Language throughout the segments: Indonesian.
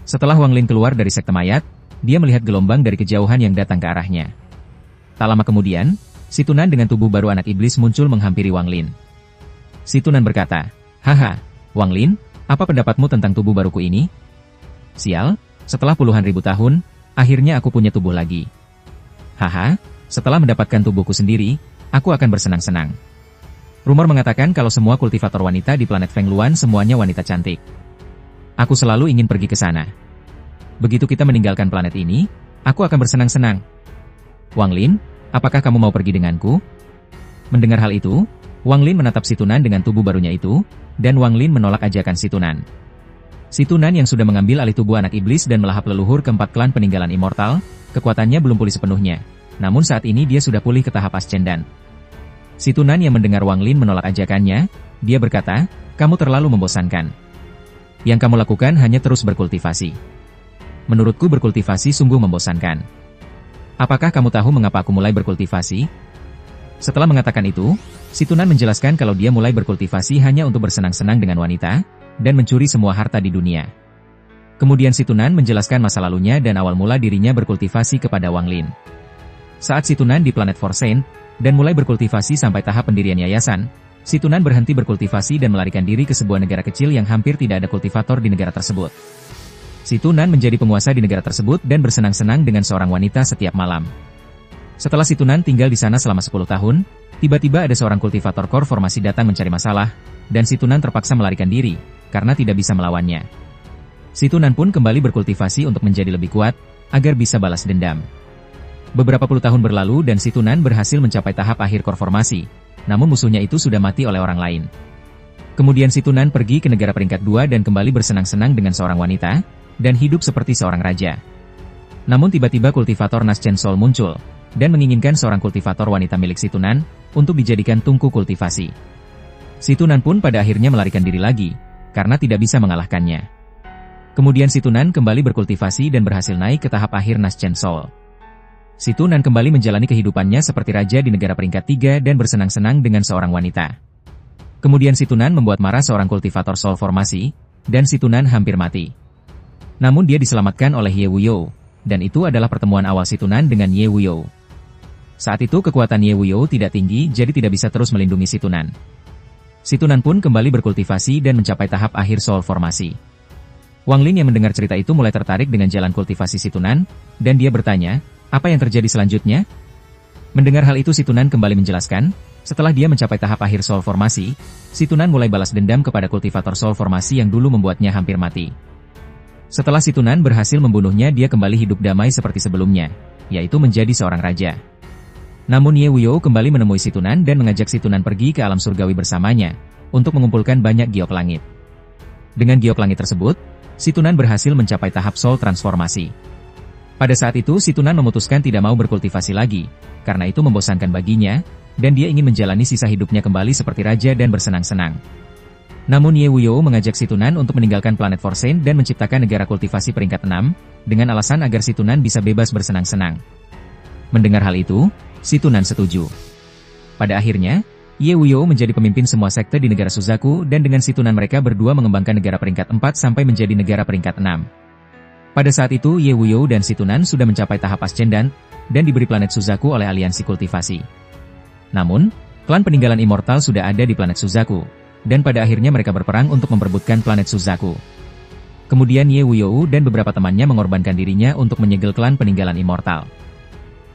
Setelah Wang Lin keluar dari sekte mayat, dia melihat gelombang dari kejauhan yang datang ke arahnya. Tak lama kemudian, si Tunan dengan tubuh baru anak iblis muncul menghampiri Wang Lin. Si Tunan berkata, "Haha, Wang Lin, apa pendapatmu tentang tubuh baruku ini? Sial, setelah puluhan ribu tahun, akhirnya aku punya tubuh lagi. Haha, setelah mendapatkan tubuhku sendiri, aku akan bersenang-senang." Rumor mengatakan kalau semua kultivator wanita di planet Feng Luan semuanya wanita cantik. Aku selalu ingin pergi ke sana. Begitu kita meninggalkan planet ini, aku akan bersenang-senang. Wang Lin, apakah kamu mau pergi denganku? Mendengar hal itu, Wang Lin menatap si Tunan dengan tubuh barunya itu, dan Wang Lin menolak ajakan si Tunan. Si Tunan yang sudah mengambil alih tubuh anak iblis dan melahap leluhur keempat klan peninggalan immortal, kekuatannya belum pulih sepenuhnya. Namun saat ini dia sudah pulih ke tahap ascendan. Si Tunan yang mendengar Wang Lin menolak ajakannya, dia berkata, "Kamu terlalu membosankan. Yang kamu lakukan hanya terus berkultivasi. Menurutku berkultivasi sungguh membosankan. Apakah kamu tahu mengapa aku mulai berkultivasi?" Setelah mengatakan itu, si Tunan menjelaskan kalau dia mulai berkultivasi hanya untuk bersenang-senang dengan wanita, dan mencuri semua harta di dunia. Kemudian si Tunan menjelaskan masa lalunya dan awal mula dirinya berkultivasi kepada Wang Lin. Saat si Tunan di planet Forsaint, dan mulai berkultivasi sampai tahap pendirian yayasan, si Tunan berhenti berkultivasi dan melarikan diri ke sebuah negara kecil yang hampir tidak ada kultivator di negara tersebut. Si Tunan menjadi penguasa di negara tersebut dan bersenang-senang dengan seorang wanita setiap malam. Setelah si Tunan tinggal di sana selama 10 tahun, tiba-tiba ada seorang kultivator core formasi datang mencari masalah, dan si Tunan terpaksa melarikan diri, karena tidak bisa melawannya. Si Tunan pun kembali berkultivasi untuk menjadi lebih kuat, agar bisa balas dendam. Beberapa puluh tahun berlalu dan si Tunan berhasil mencapai tahap akhir core formasi, namun musuhnya itu sudah mati oleh orang lain. Kemudian si Tunan pergi ke negara peringkat 2 dan kembali bersenang-senang dengan seorang wanita, dan hidup seperti seorang raja. Namun tiba-tiba kultivator Naschen Soul muncul, dan menginginkan seorang kultivator wanita milik si Tunan, untuk dijadikan tungku kultivasi. Si Tunan pun pada akhirnya melarikan diri lagi, karena tidak bisa mengalahkannya. Kemudian si Tunan kembali berkultivasi dan berhasil naik ke tahap akhir Naschen Soul. Si Tunan kembali menjalani kehidupannya seperti raja di negara peringkat 3 dan bersenang-senang dengan seorang wanita. Kemudian si Tunan membuat marah seorang kultivator Soul formasi, dan si Tunan hampir mati. Namun dia diselamatkan oleh Ye Wuyo, dan itu adalah pertemuan awal si Tunan dengan Ye Wuyo. Saat itu kekuatan Ye Wuyo tidak tinggi jadi tidak bisa terus melindungi si Tunan. Si Tunan pun kembali berkultivasi dan mencapai tahap akhir Soul formasi. Wang Lin yang mendengar cerita itu mulai tertarik dengan jalan kultivasi si Tunan, dan dia bertanya, "Apa yang terjadi selanjutnya?" Mendengar hal itu si Tunan kembali menjelaskan, setelah dia mencapai tahap akhir Soul formasi, si Tunan mulai balas dendam kepada kultivator Soul formasi yang dulu membuatnya hampir mati. Setelah si Tunan berhasil membunuhnya dia kembali hidup damai seperti sebelumnya, yaitu menjadi seorang raja. Namun Ye Wuyo kembali menemui si Tunan dan mengajak si Tunan pergi ke alam surgawi bersamanya, untuk mengumpulkan banyak giok langit. Dengan giok langit tersebut, si Tunan berhasil mencapai tahap Soul transformasi. Pada saat itu si Tunan memutuskan tidak mau berkultivasi lagi, karena itu membosankan baginya, dan dia ingin menjalani sisa hidupnya kembali seperti raja dan bersenang-senang. Namun Ye Wuyo mengajak si Tunan untuk meninggalkan planet Forsaint dan menciptakan negara kultivasi peringkat 6, dengan alasan agar si Tunan bisa bebas bersenang-senang. Mendengar hal itu, si Tunan setuju. Pada akhirnya, Ye Wuyo menjadi pemimpin semua sekte di negara Suzaku dan dengan si Tunan mereka berdua mengembangkan negara peringkat 4 sampai menjadi negara peringkat 6. Pada saat itu Ye Wuyo dan si Tunan sudah mencapai tahap ascendan, dan diberi planet Suzaku oleh aliansi kultivasi. Namun, klan peninggalan immortal sudah ada di planet Suzaku, dan pada akhirnya mereka berperang untuk memperebutkan planet Suzaku. Kemudian Ye Wuyo dan beberapa temannya mengorbankan dirinya untuk menyegel klan peninggalan immortal.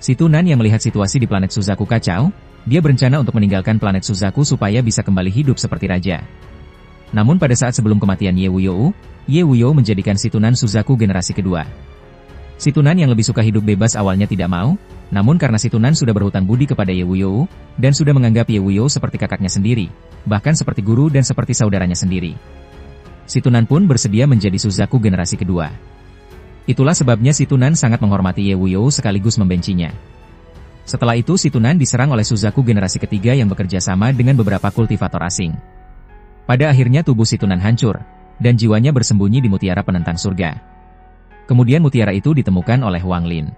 Si Tunan yang melihat situasi di planet Suzaku kacau, dia berencana untuk meninggalkan planet Suzaku supaya bisa kembali hidup seperti raja. Namun pada saat sebelum kematian Ye Wuyo menjadikan si Tunan Suzaku generasi kedua. Si Tunan yang lebih suka hidup bebas awalnya tidak mau, namun karena si Tunan sudah berhutang budi kepada Ye Wuyo, dan sudah menganggap Ye Wuyo seperti kakaknya sendiri, bahkan seperti guru dan seperti saudaranya sendiri. Si Tunan pun bersedia menjadi Suzaku generasi kedua. Itulah sebabnya si Tunan sangat menghormati Ye Wuyo sekaligus membencinya. Setelah itu si Tunan diserang oleh Suzaku generasi ketiga yang bekerja sama dengan beberapa kultivator asing. Pada akhirnya tubuh si Tunan hancur, dan jiwanya bersembunyi di mutiara penentang surga. Kemudian mutiara itu ditemukan oleh Wang Lin.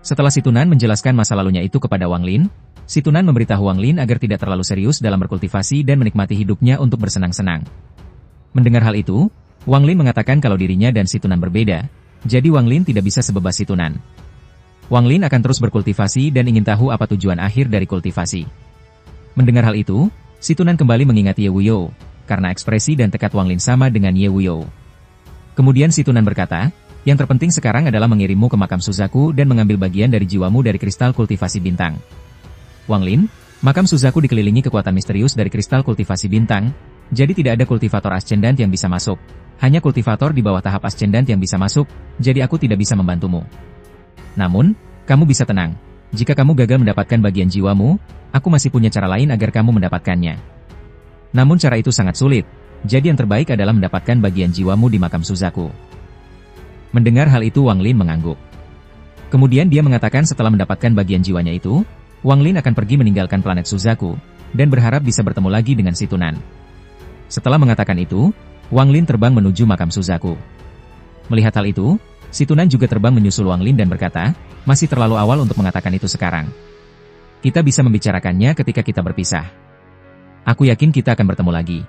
Setelah si Tunan menjelaskan masa lalunya itu kepada Wang Lin, si Tunan memberitahu Wang Lin agar tidak terlalu serius dalam berkultivasi dan menikmati hidupnya untuk bersenang-senang. Mendengar hal itu, Wang Lin mengatakan kalau dirinya dan Si Tunan berbeda, jadi Wang Lin tidak bisa sebebas Si Tunan. Wang Lin akan terus berkultivasi dan ingin tahu apa tujuan akhir dari kultivasi. Mendengar hal itu, Si Tunan kembali mengingat Ye Wuyo, karena ekspresi dan tekad Wang Lin sama dengan Ye Wuyo. Kemudian Si Tunan berkata, yang terpenting sekarang adalah mengirimmu ke makam Suzaku dan mengambil bagian dari jiwamu dari kristal kultivasi bintang. Wang Lin, makam Suzaku dikelilingi kekuatan misterius dari kristal kultivasi bintang, jadi tidak ada kultivator ascendant yang bisa masuk. Hanya kultivator di bawah tahap ascendant yang bisa masuk, jadi aku tidak bisa membantumu. Namun, kamu bisa tenang. Jika kamu gagal mendapatkan bagian jiwamu, aku masih punya cara lain agar kamu mendapatkannya. Namun cara itu sangat sulit, jadi yang terbaik adalah mendapatkan bagian jiwamu di makam Suzaku. Mendengar hal itu Wang Lin mengangguk. Kemudian dia mengatakan setelah mendapatkan bagian jiwanya itu, Wang Lin akan pergi meninggalkan planet Suzaku, dan berharap bisa bertemu lagi dengan Si Tunan. Setelah mengatakan itu, Wang Lin terbang menuju makam Suzaku. Melihat hal itu, Si Tunan juga terbang menyusul Wang Lin dan berkata, masih terlalu awal untuk mengatakan itu sekarang. Kita bisa membicarakannya ketika kita berpisah. Aku yakin kita akan bertemu lagi.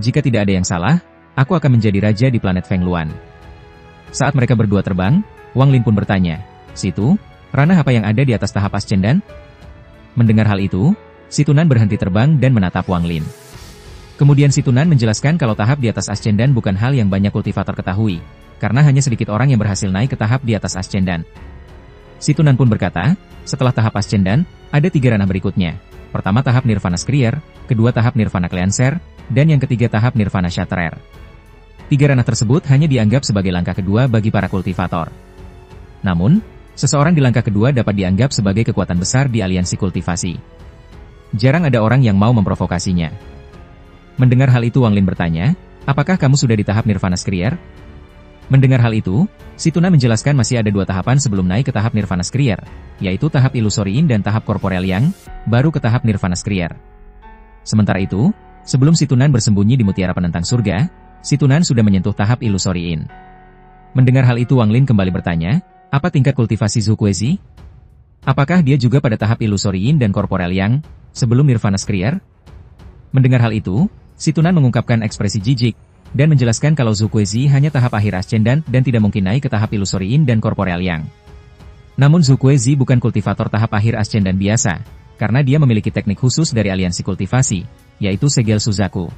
Jika tidak ada yang salah, aku akan menjadi raja di planet Feng Luan. Saat mereka berdua terbang, Wang Lin pun bertanya, situ, ranah apa yang ada di atas tahap ascendant? Mendengar hal itu, Si Tunan berhenti terbang dan menatap Wang Lin. Kemudian Si Tunan menjelaskan kalau tahap di atas ascendant bukan hal yang banyak kultivator ketahui, karena hanya sedikit orang yang berhasil naik ke tahap di atas ascendant. Si Tunan pun berkata, setelah tahap ascendant, ada 3 ranah berikutnya. Pertama tahap Nirvana Skrier, kedua tahap Nirvana Cleanser, dan yang ketiga tahap Nirvana Shatterer. 3 ranah tersebut hanya dianggap sebagai langkah kedua bagi para kultivator. Namun, seseorang di langkah kedua dapat dianggap sebagai kekuatan besar di aliansi kultivasi. Jarang ada orang yang mau memprovokasinya. Mendengar hal itu Wang Lin bertanya, apakah kamu sudah di tahap Nirvana Skrier? Mendengar hal itu, Si Tunan menjelaskan masih ada 2 tahapan sebelum naik ke tahap Nirvana Skrier, yaitu tahap Illusory In dan tahap Corporeal Yang, baru ke tahap Nirvana Skrier. Sementara itu, sebelum Si Tunan bersembunyi di mutiara penentang surga, Si Tunan sudah menyentuh tahap Illusory In. Mendengar hal itu Wang Lin kembali bertanya, apa tingkat kultivasi Zhu Kuezi? Apakah dia juga pada tahap Illusory In dan Corporeal Yang, sebelum Nirvana Skrier? Mendengar hal itu, Si Tunan mengungkapkan ekspresi jijik, dan menjelaskan kalau Zhu Kuezi hanya tahap akhir ascendant dan tidak mungkin naik ke tahap Illusory In dan Corporeal Yang. Namun Zhu Kuezi bukan kultivator tahap akhir ascendant biasa, karena dia memiliki teknik khusus dari aliansi kultivasi, yaitu Segel Suzaku.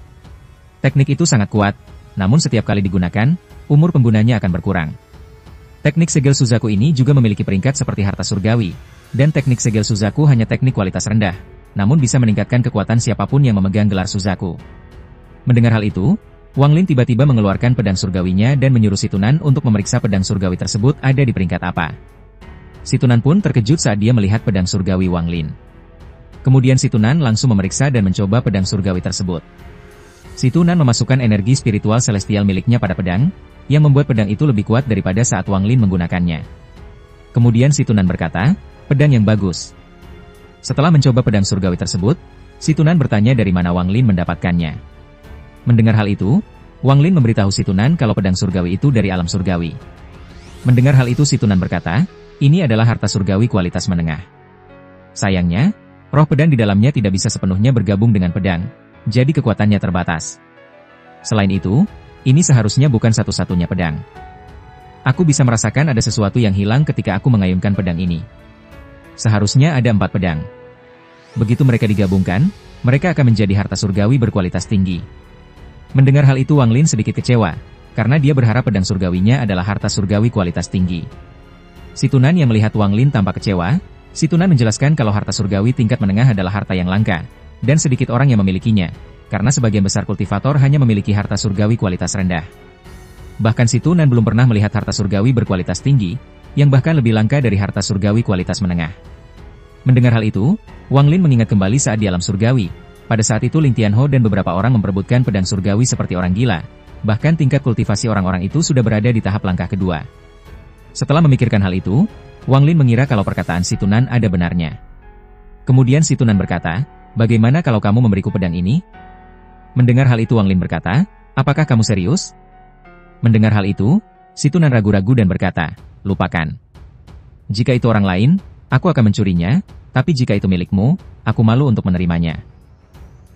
Teknik itu sangat kuat, namun setiap kali digunakan, umur penggunanya akan berkurang. Teknik Segel Suzaku ini juga memiliki peringkat seperti harta surgawi, dan teknik Segel Suzaku hanya teknik kualitas rendah, namun bisa meningkatkan kekuatan siapapun yang memegang gelar Suzaku. Mendengar hal itu, Wang Lin tiba-tiba mengeluarkan pedang surgawinya dan menyuruh Si Tunan untuk memeriksa pedang surgawi tersebut ada di peringkat apa. Si Tunan pun terkejut saat dia melihat pedang surgawi Wang Lin. Kemudian Si Tunan langsung memeriksa dan mencoba pedang surgawi tersebut. Si Tunan memasukkan energi spiritual celestial miliknya pada pedang, yang membuat pedang itu lebih kuat daripada saat Wang Lin menggunakannya. Kemudian Si Tunan berkata, pedang yang bagus. Setelah mencoba pedang surgawi tersebut, Si Tunan bertanya dari mana Wang Lin mendapatkannya. Mendengar hal itu, Wang Lin memberitahu Si Tunan kalau pedang surgawi itu dari alam surgawi. Mendengar hal itu Si Tunan berkata, ini adalah harta surgawi kualitas menengah. Sayangnya, roh pedang di dalamnya tidak bisa sepenuhnya bergabung dengan pedang, jadi kekuatannya terbatas. Selain itu, ini seharusnya bukan satu-satunya pedang. Aku bisa merasakan ada sesuatu yang hilang ketika aku mengayunkan pedang ini. Seharusnya ada 4 pedang. Begitu mereka digabungkan, mereka akan menjadi harta surgawi berkualitas tinggi. Mendengar hal itu Wang Lin sedikit kecewa, karena dia berharap pedang surgawinya adalah harta surgawi kualitas tinggi. Si Tunan yang melihat Wang Lin tampak kecewa, Si Tunan menjelaskan kalau harta surgawi tingkat menengah adalah harta yang langka, dan sedikit orang yang memilikinya, karena sebagian besar kultivator hanya memiliki harta surgawi kualitas rendah. Bahkan Si Tunan belum pernah melihat harta surgawi berkualitas tinggi, yang bahkan lebih langka dari harta surgawi kualitas menengah. Mendengar hal itu, Wang Lin mengingat kembali saat di alam surgawi. Pada saat itu Ling Tianho dan beberapa orang memperebutkan pedang surgawi seperti orang gila, bahkan tingkat kultivasi orang-orang itu sudah berada di tahap langkah kedua. Setelah memikirkan hal itu, Wang Lin mengira kalau perkataan Si Tunan ada benarnya. Kemudian Si Tunan berkata, bagaimana kalau kamu memberiku pedang ini? Mendengar hal itu Wang Lin berkata, apakah kamu serius? Mendengar hal itu, Si Tunan ragu-ragu dan berkata, lupakan. Jika itu orang lain, aku akan mencurinya, tapi jika itu milikmu, aku malu untuk menerimanya.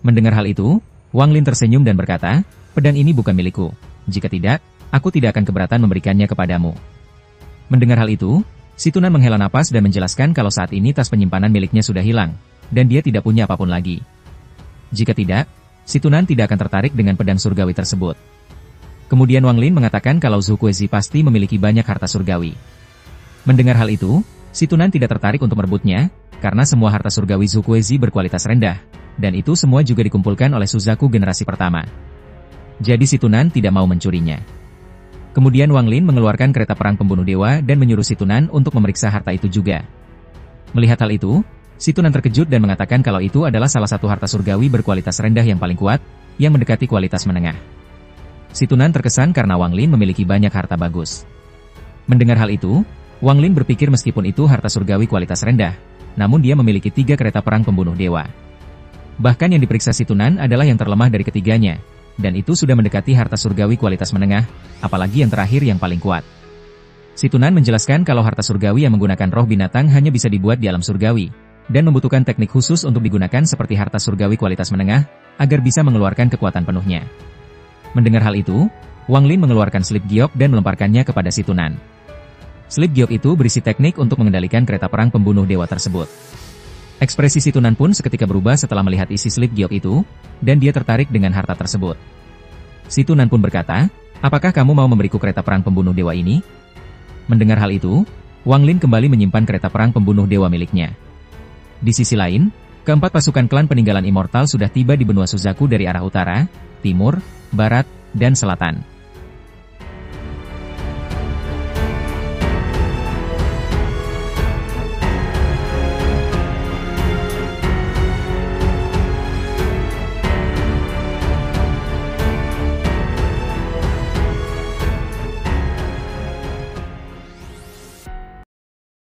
Mendengar hal itu, Wang Lin tersenyum dan berkata, pedang ini bukan milikku. Jika tidak, aku tidak akan keberatan memberikannya kepadamu. Mendengar hal itu, si Tunan menghela napas dan menjelaskan kalau saat ini tas penyimpanan miliknya sudah hilang, dan dia tidak punya apapun lagi. Jika tidak, si Tunan tidak akan tertarik dengan pedang surgawi tersebut. Kemudian Wang Lin mengatakan kalau Zhu Kuezi pasti memiliki banyak harta surgawi. Mendengar hal itu, si Tunan tidak tertarik untuk merebutnya, karena semua harta surgawi Zhu Kuezi berkualitas rendah, dan itu semua juga dikumpulkan oleh Suzaku generasi pertama. Jadi si Tunan tidak mau mencurinya. Kemudian Wang Lin mengeluarkan kereta perang pembunuh dewa dan menyuruh si Tunan untuk memeriksa harta itu juga. Melihat hal itu, si Tunan terkejut dan mengatakan kalau itu adalah salah satu harta surgawi berkualitas rendah yang paling kuat, yang mendekati kualitas menengah. Si Tunan terkesan karena Wang Lin memiliki banyak harta bagus. Mendengar hal itu, Wang Lin berpikir meskipun itu harta surgawi kualitas rendah, namun dia memiliki 3 kereta perang pembunuh dewa. Bahkan yang diperiksa si Tunan adalah yang terlemah dari ketiganya, dan itu sudah mendekati harta surgawi kualitas menengah, apalagi yang terakhir yang paling kuat. Si Tunan menjelaskan kalau harta surgawi yang menggunakan roh binatang hanya bisa dibuat di alam surgawi, dan membutuhkan teknik khusus untuk digunakan seperti harta surgawi kualitas menengah, agar bisa mengeluarkan kekuatan penuhnya. Mendengar hal itu, Wang Lin mengeluarkan slip giok dan melemparkannya kepada si Tunan. Slip giok itu berisi teknik untuk mengendalikan kereta perang pembunuh dewa tersebut. Ekspresi si Tunan pun seketika berubah setelah melihat isi slip giok itu, dan dia tertarik dengan harta tersebut. Si Tunan pun berkata, apakah kamu mau memberiku kereta perang pembunuh dewa ini? Mendengar hal itu, Wang Lin kembali menyimpan kereta perang pembunuh dewa miliknya. Di sisi lain, keempat pasukan klan peninggalan immortal sudah tiba di benua Suzaku dari arah utara, timur, barat, dan selatan.